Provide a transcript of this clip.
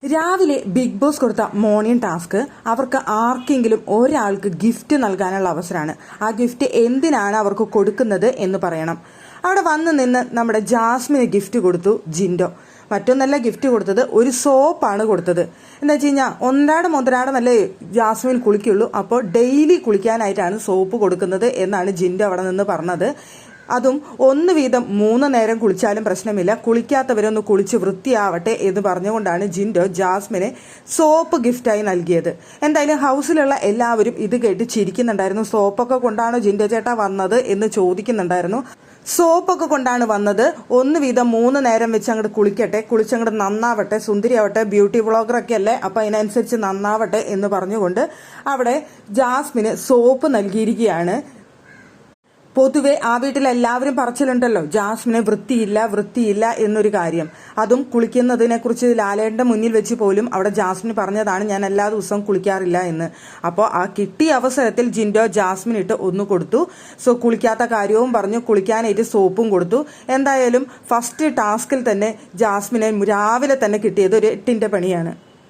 രാവിലെ big boss കൊടുത്ത morning task അവർക്ക് ആർക്കെങ്കിലും ഒരാൾക്ക് ഗിഫ്റ്റ് നൽകാനുള്ള അവസരമാണ്. ആ ഗിഫ്റ്റ് എന്തിനാണ് അവർക്ക് കൊടുക്കുന്നത് എന്ന് പറയണം. അവിടെ വന്ന് നിന്ന് നമ്മുടെ ജാസ്മിന് ഗിഫ്റ്റ് കൊടുത്തു ജിൻഡോ. മറ്റൊന്നല്ല ഗിഫ്റ്റ് കൊടുത്തത്, ഒരു സോപ്പാണ് കൊടുത്തത്. എന്താ വെച്ച് കഴിഞ്ഞാൽ ഒന്നരാടമല്ലേ ജാസ്മിൻ കുളിക്കുള്ളൂ, അപ്പോൾ ഡെയിലി കുളിക്കാനായിട്ടാണ് സോപ്പ് കൊടുക്കുന്നത് എന്നാണ് ജിൻഡോ അവിടെ നിന്ന് പറഞ്ഞത്. അതും ഒന്ന് വീതം 3 നേരം കുളിച്ചാലും പ്രശ്നമില്ല, കുളിക്കാത്തവരൊന്ന് കുളിച്ച് വൃത്തിയാവട്ടെ എന്ന് പറഞ്ഞുകൊണ്ടാണ് ജിൻഡോ ജാസ്മിനെ സോപ്പ് ഗിഫ്റ്റായി നൽകിയത്. എന്തായാലും ഹൗസിലുള്ള എല്ലാവരും ഇത് കേട്ട് ചിരിക്കുന്നുണ്ടായിരുന്നു. സോപ്പൊക്കെ കൊണ്ടാണോ ജിൻഡോ ചേട്ടാ വന്നത് എന്ന് ചോദിക്കുന്നുണ്ടായിരുന്നു. സോപ്പൊക്കെ കൊണ്ടാണ് വന്നത്, ഒന്ന് വീതം 3 നേരം വെച്ച് അങ്ങോട്ട് കുളിക്കട്ടെ, കുളിച്ചങ്ങോട്ട് നന്നാവട്ടെ, സുന്ദരിയാവട്ടെ, ബ്യൂട്ടി വ്ളോഗറൊക്കെ അല്ലേ, അപ്പം അതിനനുസരിച്ച് നന്നാവട്ടെ എന്ന് പറഞ്ഞുകൊണ്ട് അവിടെ ജാസ്മിന് സോപ്പ് നൽകിയിരിക്കുകയാണ്. പൊതുവെ ആ വീട്ടിലെല്ലാവരും പറച്ചിലുണ്ടല്ലോ, ജാസ്മിനെ വൃത്തിയില്ല എന്നൊരു കാര്യം. അതും കുളിക്കുന്നതിനെ കുറിച്ച് ലാലേട്ടന്റെ മുന്നിൽ വെച്ച് പോലും അവിടെ ജാസ്മിൻ പറഞ്ഞതാണ്, ഞാൻ എല്ലാ ദിവസവും കുളിക്കാറില്ല എന്ന്. അപ്പോൾ ആ കിട്ടിയ അവസരത്തിൽ ജിൻഡോ ജാസ്മിനിട്ട് ഒന്ന് കൊടുത്തു. സോ കുളിക്കാത്ത കാര്യവും പറഞ്ഞു, കുളിക്കാനായിട്ട് സോപ്പും കൊടുത്തു. എന്തായാലും ഫസ്റ്റ് ടാസ്കിൽ തന്നെ ജാസ്മിനെ രാവിലെ തന്നെ കിട്ടിയത് ഒരു 8ന്റെ പണിയാണ്.